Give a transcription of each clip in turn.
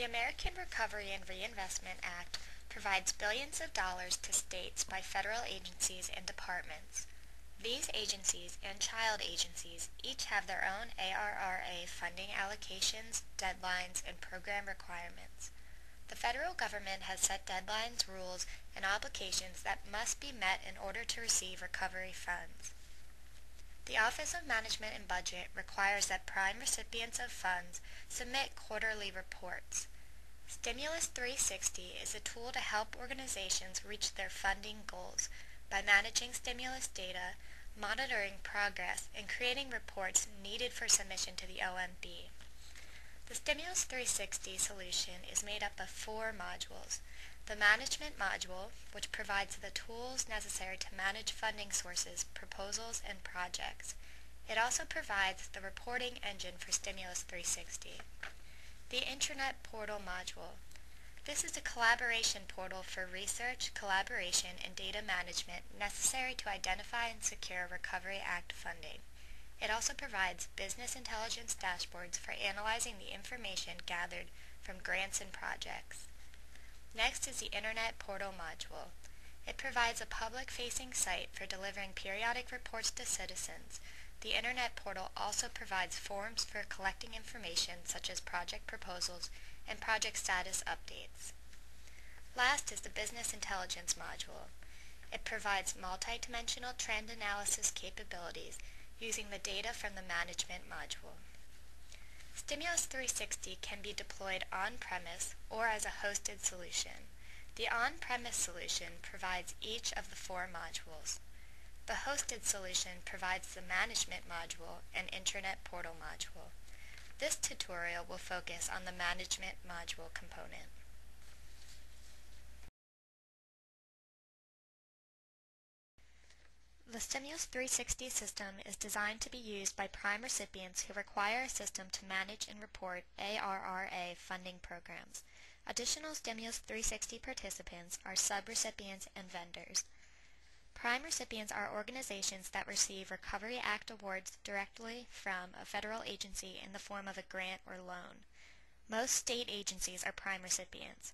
The American Recovery and Reinvestment Act provides billions of dollars to states by federal agencies and departments. These agencies and child agencies each have their own ARRA funding allocations, deadlines, and program requirements. The federal government has set deadlines, rules, and obligations that must be met in order to receive recovery funds. The Office of Management and Budget requires that prime recipients of funds submit quarterly reports. Stimulus360 is a tool to help organizations reach their funding goals by managing stimulus data, monitoring progress, and creating reports needed for submission to the OMB. The Stimulus360 solution is made up of 4 modules. The Management module, which provides the tools necessary to manage funding sources, proposals, and projects. It also provides the reporting engine for Stimulus360. The Intranet Portal module. This is a collaboration portal for research, collaboration, and data management necessary to identify and secure Recovery Act funding. It also provides business intelligence dashboards for analyzing the information gathered from grants and projects. Next is the Internet Portal module. It provides a public-facing site for delivering periodic reports to citizens. The Internet Portal also provides forms for collecting information such as project proposals and project status updates. Last is the Business Intelligence module. It provides multidimensional trend analysis capabilities using the data from the Management module. Stimulus360 can be deployed on-premise or as a hosted solution. The on-premise solution provides each of the 4 modules. The hosted solution provides the Management module and Intranet Portal module. This tutorial will focus on the Management module component. The Stimulus360 system is designed to be used by prime recipients who require a system to manage and report ARRA funding programs. Additional Stimulus360 participants are subrecipients and vendors. Prime recipients are organizations that receive Recovery Act awards directly from a federal agency in the form of a grant or loan. Most state agencies are prime recipients.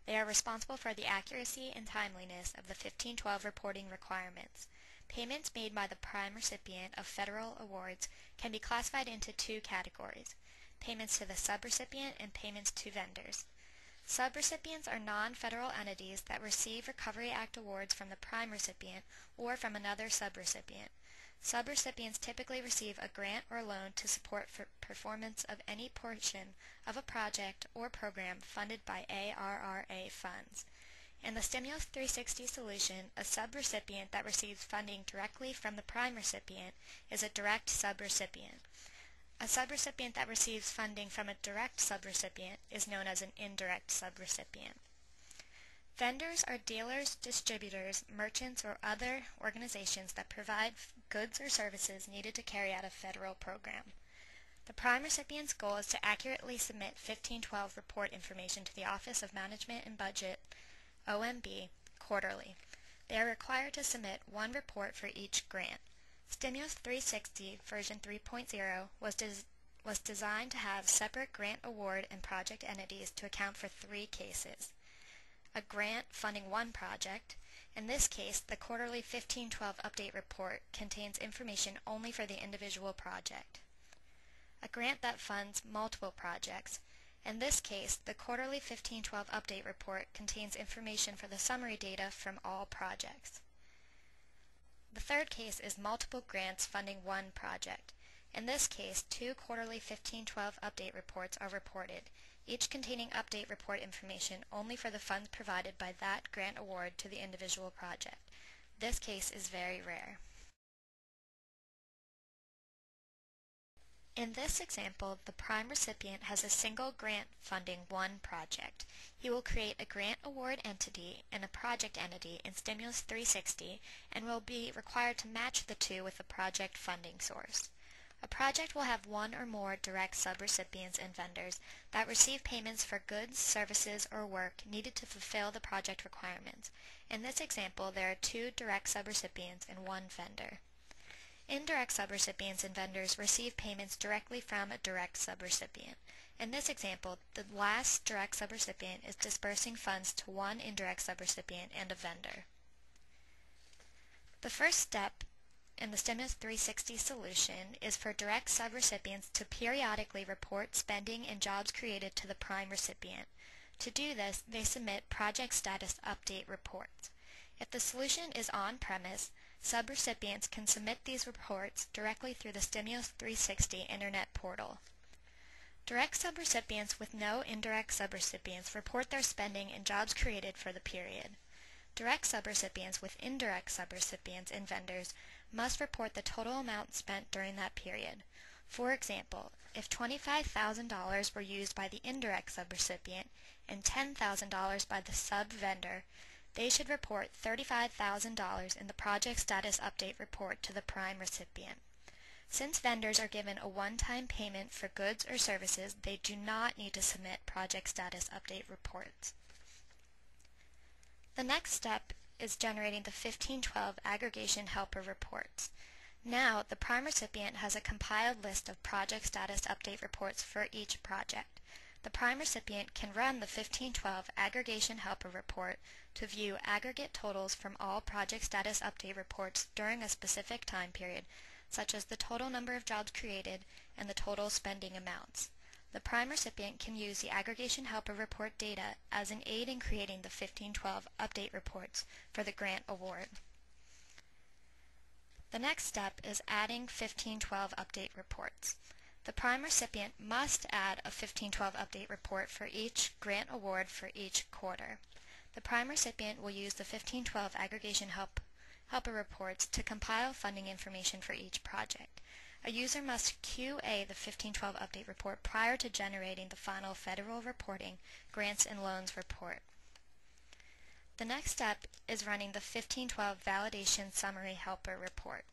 They are responsible for the accuracy and timeliness of the 1512 reporting requirements. Payments made by the prime recipient of federal awards can be classified into 2 categories: payments to the subrecipient and payments to vendors. Subrecipients are non-federal entities that receive Recovery Act awards from the prime recipient or from another subrecipient. Subrecipients typically receive a grant or loan to support performance of any portion of a project or program funded by ARRA funds. In the Stimulus360 solution, a subrecipient that receives funding directly from the prime recipient is a direct subrecipient. A subrecipient that receives funding from a direct subrecipient is known as an indirect subrecipient. Vendors are dealers, distributors, merchants, or other organizations that provide goods or services needed to carry out a federal program. The prime recipient's goal is to accurately submit 1512 report information to the Office of Management and Budget, OMB, quarterly. They are required to submit 1 report for each grant. Stimulus360 version 3.0 was designed to have separate grant award and project entities to account for 3 cases. A grant funding 1 project. In this case, the quarterly 1512 update report contains information only for the individual project. A grant that funds multiple projects. In this case, the quarterly 1512 update report contains information for the summary data from all projects. The third case is multiple grants funding 1 project. In this case, 2 quarterly 1512 update reports are reported, each containing update report information only for the funds provided by that grant award to the individual project. This case is very rare. In this example, the prime recipient has a single grant funding 1 project. He will create a grant award entity and a project entity in Stimulus360 and will be required to match the 2 with a project funding source. A project will have 1 or more direct subrecipients and vendors that receive payments for goods, services, or work needed to fulfill the project requirements. In this example, there are 2 direct subrecipients and 1 vendor. Indirect subrecipients and vendors receive payments directly from a direct subrecipient. In this example, the last direct subrecipient is dispersing funds to one indirect subrecipient and a vendor. The first step in the Stimulus360 solution is for direct subrecipients to periodically report spending and jobs created to the prime recipient. To do this, they submit project status update reports. If the solution is on-premise, subrecipients can submit these reports directly through the Stimulus360 Internet portal. Direct subrecipients with no indirect subrecipients report their spending and jobs created for the period. Direct subrecipients with indirect subrecipients and vendors must report the total amount spent during that period. For example, if $25,000 were used by the indirect subrecipient and $10,000 by the sub-vendor, they should report $35,000 in the project status update report to the prime recipient. Since vendors are given a one-time payment for goods or services, they do not need to submit project status update reports. The next step is generating the 1512 aggregation helper reports. Now, the prime recipient has a compiled list of project status update reports for each project. The prime recipient can run the 1512 aggregation helper report to view aggregate totals from all project status update reports during a specific time period, such as the total number of jobs created and the total spending amounts. The prime recipient can use the aggregation helper report data as an aid in creating the 1512 update reports for the grant award. The next step is adding 1512 update reports. The prime recipient must add a 1512 update report for each grant award for each quarter. The prime recipient will use the 1512 aggregation helper reports to compile funding information for each project. A user must QA the 1512 update report prior to generating the final federal reporting grants and loans report. The next step is running the 1512 validation summary helper report.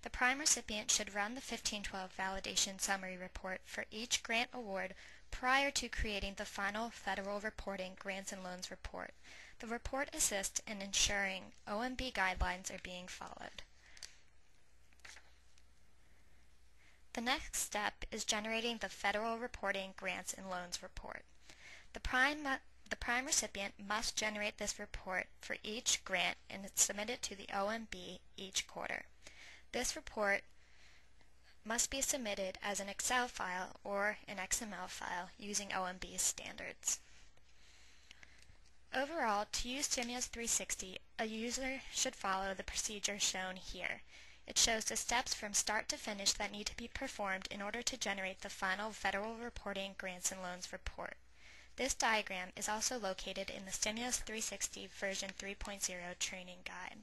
The prime recipient should run the 1512 validation summary report for each grant award prior to creating the final federal reporting grants and loans report. The report assists in ensuring OMB guidelines are being followed. The next step is generating the federal reporting grants and loans report. The prime recipient must generate this report for each grant and submit it to the OMB each quarter. This report must be submitted as an Excel file or an XML file using OMB standards. Overall, to use Stimulus360, a user should follow the procedure shown here. It shows the steps from start to finish that need to be performed in order to generate the final federal reporting grants and loans report. This diagram is also located in the Stimulus360 version 3.0 training guide.